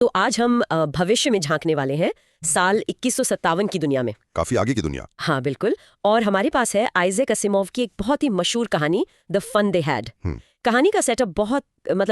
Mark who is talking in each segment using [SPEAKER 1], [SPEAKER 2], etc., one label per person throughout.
[SPEAKER 1] तो आज हम भविष्य में झांकने वाले हैं, साल 2157 की दुनिया में।
[SPEAKER 2] काफी आगे की दुनिया।
[SPEAKER 1] हाँ बिल्कुल। और हमारे पास है आइजैक असिमोव की एक बहुत ही मशहूर कहानी द फन दे हैड। कहानी का सेटअप बहुत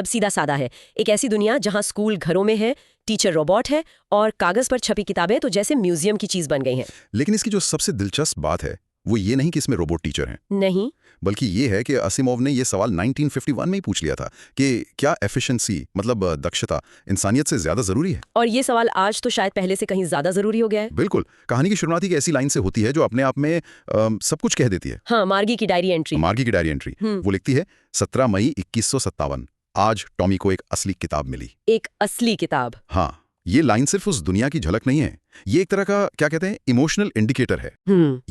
[SPEAKER 1] सीधा साधा है। एक ऐसी दुनिया जहाँ स्कूल घरों में है, टीचर रोबोट है और कागज पर छपी किताबें तो जैसे म्यूजियम की चीज बन गई हैं।
[SPEAKER 2] लेकिन इसकी जो सबसे दिलचस्प बात है वो ये नहीं कि इसमें रोबोट टीचर हैं,
[SPEAKER 1] नहीं,
[SPEAKER 2] बल्कि ये है कि असिमोव ने ये सवाल 1951 में ही पूछ लिया था कि क्या एफिशिएंसी मतलब दक्षता इंसानियत से ज्यादा जरूरी है।
[SPEAKER 1] और ये सवाल आज तो शायद पहले से कहीं ज्यादा जरूरी हो गया है।
[SPEAKER 2] बिल्कुल। कहानी की शुरुआत ही ऐसी लाइन से होती है जो अपने आप में सब कुछ कह देती है।
[SPEAKER 1] हाँ, मार्गी की डायरी एंट्री।
[SPEAKER 2] मार्गी की डायरी एंट्री वो लिखती है 17 मई 2157, आज टॉमी को एक असली किताब मिली।
[SPEAKER 1] एक असली किताब।
[SPEAKER 2] हाँ, ये लाइन सिर्फ उस दुनिया की झलक नहीं है, ये एक तरह का क्या कहते हैं इमोशनल इंडिकेटर है।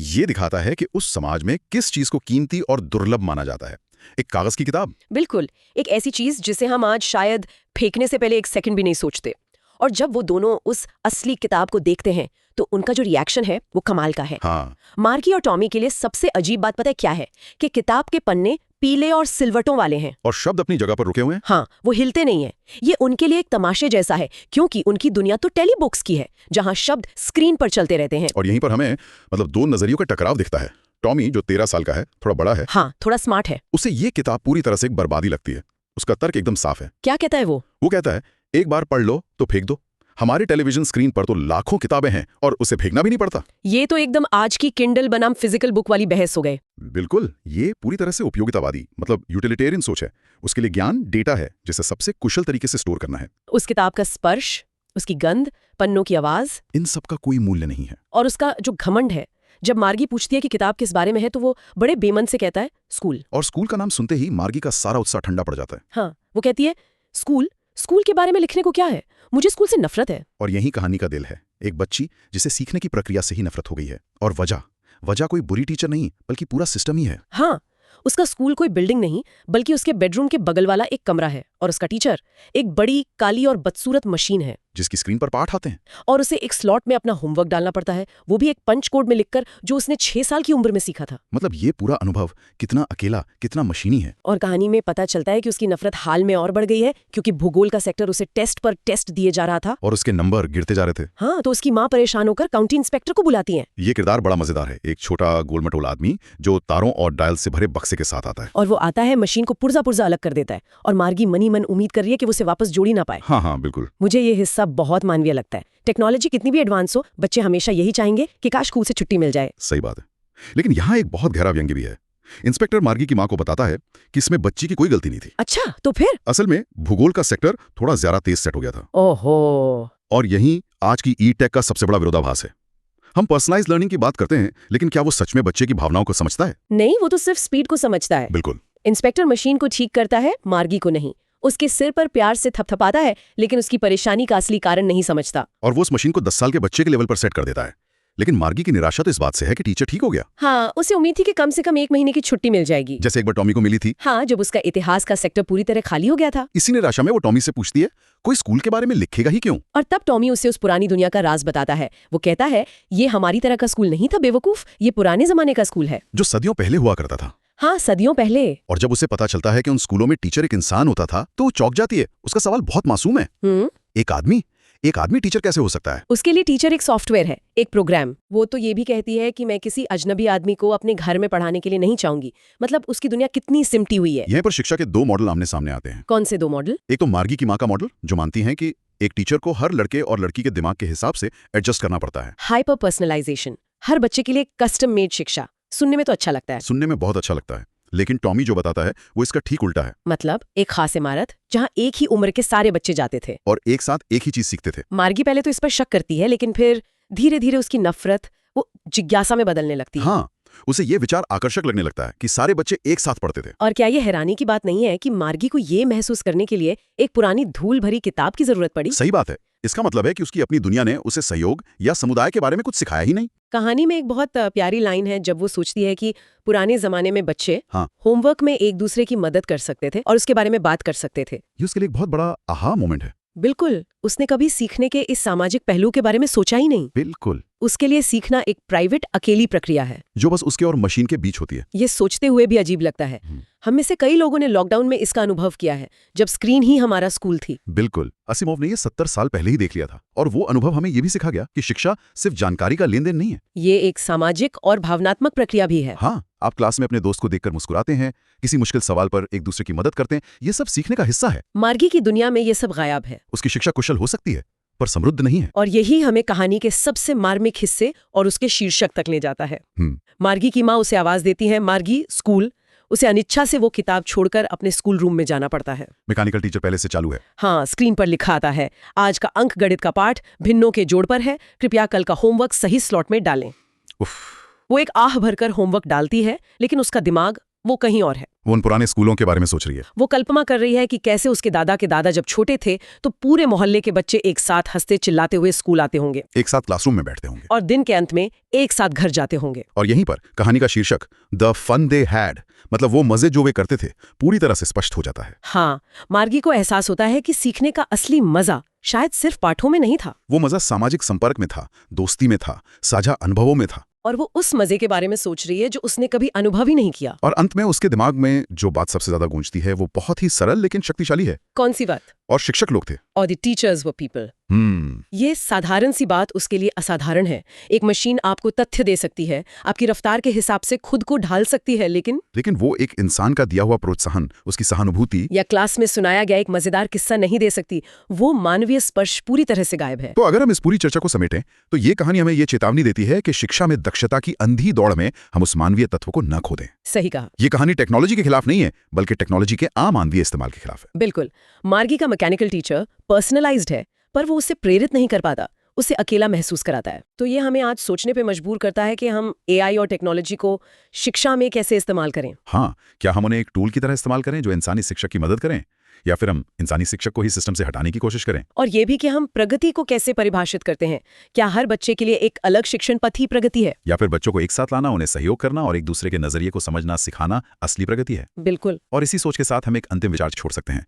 [SPEAKER 2] ये दिखाता है कि उस समाज में किस चीज को कीमती और दुर्लभ माना जाता है। एक कागज की किताब,
[SPEAKER 1] बिल्कुल, एक ऐसी चीज जिसे हम आज शायद फेंकने से पहले एक सेकंड भी नहीं सोचते। और जब वो दोनों उस असली किताब को देखते हैं तो उनका जो रिएक्शन है वो कमाल का है।
[SPEAKER 2] हाँ।
[SPEAKER 1] मार्गी और टॉमी के लिए सबसे अजीब बात पता है क्या है? कि किताब के पन्ने पीले और सिलवटों वाले हैं
[SPEAKER 2] और शब्द अपनी जगह पर रुके हुए हैं।
[SPEAKER 1] हाँ, वो हिलते नहीं है। ये उनके लिए एक तमाशे जैसा है, क्योंकि उनकी दुनिया तो टेलीबुक्स की है जहाँ शब्द स्क्रीन पर चलते रहते हैं।
[SPEAKER 2] और यहीं पर हमें मतलब दो नजरियों का टकराव दिखता है। टॉमी जो 13 साल का है, थोड़ा बड़ा है,
[SPEAKER 1] हाँ, थोड़ा स्मार्ट है,
[SPEAKER 2] उसे ये किताब पूरी तरह से एक बर्बादी लगती है। उसका तर्क एकदम साफ है।
[SPEAKER 1] क्या कहता है वो?
[SPEAKER 2] वो कहता है एक बार पढ़ लो तो फेंक दो। हमारे टेलीविजन स्क्रीन पर तो लाखों किताबें हैं और उसे फेंकना भी नहीं पड़ता।
[SPEAKER 1] ये तो एकदम आज की किंडल बनाम फिजिकल बुक वाली बहस हो गए।
[SPEAKER 2] बिल्कुल, ये पूरी तरह से उपयोगितावादी मतलब यूटिलिटेरियन सोच है। उसके लिए ज्ञान डेटा है जिसे सबसे कुशल तरीके से स्टोर करना है।
[SPEAKER 1] उस किताब का स्पर्श, उसकी गंध, पन्नों की आवाज,
[SPEAKER 2] इन सब का कोई मूल्य नहीं है।
[SPEAKER 1] और उसका जो घमंड है, जब मार्गी पूछती है कि किताब किस बारे में है तो वो बड़े बेमन से कहता है स्कूल।
[SPEAKER 2] और स्कूल का नाम सुनते ही मार्गी का सारा उत्साह ठंडा पड़ जाता है।
[SPEAKER 1] हाँ, वो कहती है स्कूल, स्कूल के बारे में लिखने को क्या है, मुझे स्कूल से नफरत है।
[SPEAKER 2] और यही कहानी का दिल है, एक बच्ची जिसे सीखने की प्रक्रिया से ही नफरत हो गई है। और वजह कोई बुरी टीचर नहीं बल्कि पूरा सिस्टम ही है।
[SPEAKER 1] हाँ, उसका स्कूल कोई बिल्डिंग नहीं बल्कि उसके बेडरूम के बगल वाला एक कमरा है, और उसका टीचर एक बड़ी काली और बदसूरत मशीन है
[SPEAKER 2] जिसकी स्क्रीन पर पाठ आते हैं
[SPEAKER 1] और उसे एक स्लॉट में अपना होमवर्क डालना पड़ता है, वो भी एक पंच कोड में लिखकर जो उसने 6 साल की उम्र में सीखा था।
[SPEAKER 2] मतलब ये पूरा अनुभव कितना अकेला, कितना मशीनी है।
[SPEAKER 1] और कहानी में पता चलता है कि उसकी नफरत हाल में और बढ़ गई है क्योंकि भूगोल का सेक्टर उसे टेस्ट पर टेस्ट दिए जा रहा था
[SPEAKER 2] और उसके नंबर गिरते जा रहे थे।
[SPEAKER 1] हाँ, तो उसकी माँ परेशान होकर काउंटी इंस्पेक्टर को बुलाती है।
[SPEAKER 2] ये किरदार बड़ा मजेदार है, एक छोटा गोलमटोल आदमी जो तारों और डायल से भरे बक्से के साथ आता है।
[SPEAKER 1] और वो आता है, मशीन को पुर्जा पुर्जा अलग कर देता है और मार्गी मनी मन उम्मीद कर रही है कि वो उसे वापस जोड़ ही ना पाए।
[SPEAKER 2] हाँ बिल्कुल।
[SPEAKER 1] मुझे ये हिस्सा बहुत मानवीय लगता है। टेक्नोलॉजी कितनी भी एडवांस हो, बच्चे हमेशा यही चाहेंगे कि काश स्कूल से छुट्टी मिल जाए।
[SPEAKER 2] सही बात है, लेकिन यहाँ एक बहुत गहरा व्यंग्य भी है। इंस्पेक्टर मार्गी की माँ को बताता है कि इसमें बच्ची की कोई गलती नहीं थी।
[SPEAKER 1] अच्छा, तो फिर?
[SPEAKER 2] असल में भूगोल का सेक्टर थोड़ा ज्यादा तेज सेट हो गया था।
[SPEAKER 1] ओहो।
[SPEAKER 2] और यही आज की ई टेक का सबसे बड़ा विरोधाभास है। हम पर्सनलाइज्ड लर्निंग की बात करते हैं, लेकिन क्या वो सच में बच्चे की भावनाओं को समझता है?
[SPEAKER 1] नहीं, वो तो सिर्फ स्पीड को समझता है।
[SPEAKER 2] बिल्कुल।
[SPEAKER 1] इंस्पेक्टर मशीन को ठीक करता है, मार्गी को नहीं। उसके सिर पर प्यार से थपथपाता है, लेकिन उसकी परेशानी का असली कारण नहीं समझता।
[SPEAKER 2] और वो उस मशीन को 10 साल के बच्चे के लेवल पर सेट कर देता है। लेकिन मार्गी की निराशा तो इस बात से है कि टीचर ठीक हो गया।
[SPEAKER 1] हाँ, उसे उम्मीद थी कि कम से कम 1 महीने की छुट्टी मिल जाएगी,
[SPEAKER 2] जैसे एक बार टॉमी को मिली थी।
[SPEAKER 1] हाँ, जब उसका इतिहास का सेक्टर पूरी तरह खाली हो गया था।
[SPEAKER 2] इसी निराशा में वो टॉमी से पूछती है कोई स्कूल के बारे में लिखेगा ही क्यों?
[SPEAKER 1] और तब टॉमी उसे उस पुरानी दुनिया का राज बताता है। वो कहता है ये हमारी तरह का स्कूल नहीं था बेवकूफ, ये पुराने जमाने का स्कूल है
[SPEAKER 2] जो सदियों पहले हुआ करता था।
[SPEAKER 1] हाँ, सदियों पहले।
[SPEAKER 2] और जब उसे पता चलता है कि उन स्कूलों में टीचर एक इंसान होता था तो वो चौंक जाती है। उसका सवाल बहुत मासूम है। एक आदमी टीचर कैसे हो सकता है?
[SPEAKER 1] उसके लिए टीचर एक सॉफ्टवेयर है, एक प्रोग्राम। वो तो ये भी कहती है कि मैं किसी अजनबी आदमी को अपने घर में पढ़ाने के लिए नहीं चाहूंगी। मतलब उसकी दुनिया कितनी सिमटी हुई है।
[SPEAKER 2] यहीं पर शिक्षा के 2 मॉडल आमने सामने आते हैं।
[SPEAKER 1] कौन से 2 मॉडल?
[SPEAKER 2] एक तो मार्गी की माँ का मॉडल, जो मानती है कि एक टीचर को हर लड़के और लड़की के दिमाग के हिसाब से एडजस्ट करना पड़ता है।
[SPEAKER 1] हाइपर पर्सनलाइजेशन, हर बच्चे के लिए कस्टम मेड शिक्षा। सुनने में तो अच्छा लगता है।
[SPEAKER 2] सुनने में बहुत अच्छा लगता है, लेकिन टॉमी जो बताता है वो इसका ठीक उल्टा है।
[SPEAKER 1] मतलब एक खास इमारत जहाँ एक ही उम्र के सारे बच्चे जाते थे
[SPEAKER 2] और एक साथ एक ही चीज सीखते थे।
[SPEAKER 1] मार्गी पहले तो इस पर शक करती है, लेकिन फिर धीरे धीरे उसकी नफरत वो जिज्ञासा में बदलने लगती है।
[SPEAKER 2] हाँ, उसे ये विचार आकर्षक लगने लगता है कि सारे बच्चे एक साथ पढ़ते थे।
[SPEAKER 1] और क्या ये हैरानी की बात नहीं है कि मार्गी को ये महसूस करने के लिए एक पुरानी धूल भरी किताब की जरूरत पड़ी?
[SPEAKER 2] सही बात है। इसका मतलब है कि उसकी अपनी दुनिया ने उसे सहयोग या समुदाय के बारे में कुछ सिखाया ही नहीं।
[SPEAKER 1] कहानी में एक बहुत प्यारी लाइन है जब वो सोचती है कि पुराने जमाने में बच्चे
[SPEAKER 2] हाँ,
[SPEAKER 1] होमवर्क में एक दूसरे की मदद कर सकते थे और उसके बारे में बात कर सकते थे।
[SPEAKER 2] ये उसके लिए एक बहुत बड़ा आहा मोमेंट है।
[SPEAKER 1] बिल्कुल, उसने कभी सीखने के इस सामाजिक पहलू के बारे में सोचा ही नहीं।
[SPEAKER 2] बिल्कुल।
[SPEAKER 1] उसके लिए सीखना एक प्राइवेट अकेली प्रक्रिया है
[SPEAKER 2] जो बस उसके और मशीन के बीच होती है।
[SPEAKER 1] ये सोचते हुए भी अजीब लगता है। हम में से कई लोगों ने लॉकडाउन में इसका अनुभव किया है, जब स्क्रीन ही हमारा स्कूल थी।
[SPEAKER 2] बिल्कुल, असिमोव ने ये 70 साल पहले ही देख लिया था, और वो अनुभव हमें ये भी सिखा गया कि शिक्षा सिर्फ जानकारी का लेन देन नहीं है।
[SPEAKER 1] ये एक सामाजिक और भावनात्मक प्रक्रिया भी है।
[SPEAKER 2] हाँ, आप क्लास में अपने दोस्त को देखकर मुस्कुराते हैं, किसी मुश्किल सवाल पर एक दूसरे की मदद करते हैं, ये सब सीखने का हिस्सा है।
[SPEAKER 1] मार्गी की दुनिया में ये सब गायब है।
[SPEAKER 2] उसकी शिक्षा कुशल हो सकती है, पर समृद्ध नहीं है।
[SPEAKER 1] और यही हमें कहानी के सबसे मार्मिक हिस्से और उसके शीर्षक तक ले जाता है। मार्गी की माँ उसे आवाज देती है, मार्गी स्कूल। उसे अनिच्छा से वो किताब छोड़कर अपने स्कूल रूम में जाना पड़ता है।
[SPEAKER 2] मैकेनिकल टीचर पहले से चालू है।
[SPEAKER 1] हाँ, स्क्रीन पर लिखा आता है, आज का अंक गणित का पाठ भिन्नों के जोड़ पर है, कृपया कल का होमवर्क सही स्लॉट में डालें। वो एक आह भरकर होमवर्क डालती है, लेकिन उसका दिमाग वो कहीं और है।
[SPEAKER 2] वो उन पुराने स्कूलों के बारे में सोच रही है।
[SPEAKER 1] वो कल्पना कर रही है कि कैसे उसके दादा जब छोटे थे तो पूरे मोहल्ले के बच्चे एक साथ हंसते चिल्लाते हुए स्कूल आते होंगे,
[SPEAKER 2] एक साथ क्लासरूम में बैठते होंगे,
[SPEAKER 1] और दिन के अंत में एक साथ घर जाते होंगे।
[SPEAKER 2] और यहीं पर कहानी का शीर्षक द फन दे हैड, मतलब वो मजे जो वे करते थे, पूरी तरह से स्पष्ट हो जाता है।
[SPEAKER 1] हाँ, मार्गी को एहसास होता है कि सीखने का असली मजा शायद सिर्फ पाठों में नहीं था।
[SPEAKER 2] वो मजा सामाजिक संपर्क में था, दोस्ती में था, साझा अनुभवों में था।
[SPEAKER 1] और वो उस मजे के बारे में सोच रही है जो उसने कभी अनुभव ही नहीं किया।
[SPEAKER 2] और अंत में उसके दिमाग में जो बात सबसे ज्यादा गूंजती है वो बहुत ही सरल लेकिन शक्तिशाली है।
[SPEAKER 1] कौन सी बात?
[SPEAKER 2] और शिक्षक लोग थे,
[SPEAKER 1] और द टीचर्स वर पीपल। ये साधारण सी बात उसके लिए असाधारण है। एक मशीन आपको तथ्य दे सकती है, आपकी रफ्तार के हिसाब से खुद को ढाल सकती है, लेकिन वो एक इंसान का दिया हुआ प्रोत्साहन, उसकी सहानुभूति, या क्लास में सुनाया गया एक मजेदार किस्सा नहीं दे सकती। वो मानवीय स्पर्श पूरी तरह से गायब है।
[SPEAKER 2] तो अगर हम इस पूरी चर्चा को समेटें तो ये कहानी हमें ये चेतावनी देती है कि शिक्षा में दक्षता की अंधी दौड़ में हम उस मानवीय तत्व को न खो दें।
[SPEAKER 1] सही कहा।
[SPEAKER 2] ये कहानी टेक्नोलॉजी के खिलाफ नहीं है, बल्कि टेक्नोलॉजी के अमानवीय इस्तेमाल के खिलाफ है।
[SPEAKER 1] बिल्कुल। मार्गी का मैकेनिकल टीचर पर्सनलाइज्ड है, पर वो उसे प्रेरित नहीं कर पाता, उसे अकेला महसूस कराता है। तो ये हमें आज सोचने पे मजबूर करता है कि हम एआई और टेक्नोलॉजी को शिक्षा में कैसे इस्तेमाल करें।
[SPEAKER 2] हाँ, क्या हम उन्हें एक टूल की तरह इस्तेमाल करें जो इंसानी शिक्षक की मदद करें, या फिर हम इंसानी शिक्षक को ही सिस्टम से हटाने की कोशिश करें।
[SPEAKER 1] और ये भी कि हम प्रगति को कैसे परिभाषित करते हैं। क्या हर बच्चे के लिए एक अलग शिक्षण पथ ही प्रगति है,
[SPEAKER 2] या फिर बच्चों को एक साथ लाना, उन्हें सहयोग करना और एक दूसरे के नजरिए को समझना सिखाना असली प्रगति है।
[SPEAKER 1] बिल्कुल।
[SPEAKER 2] और इसी सोच के साथ हम एक अंतिम विचार छोड़ सकते हैं।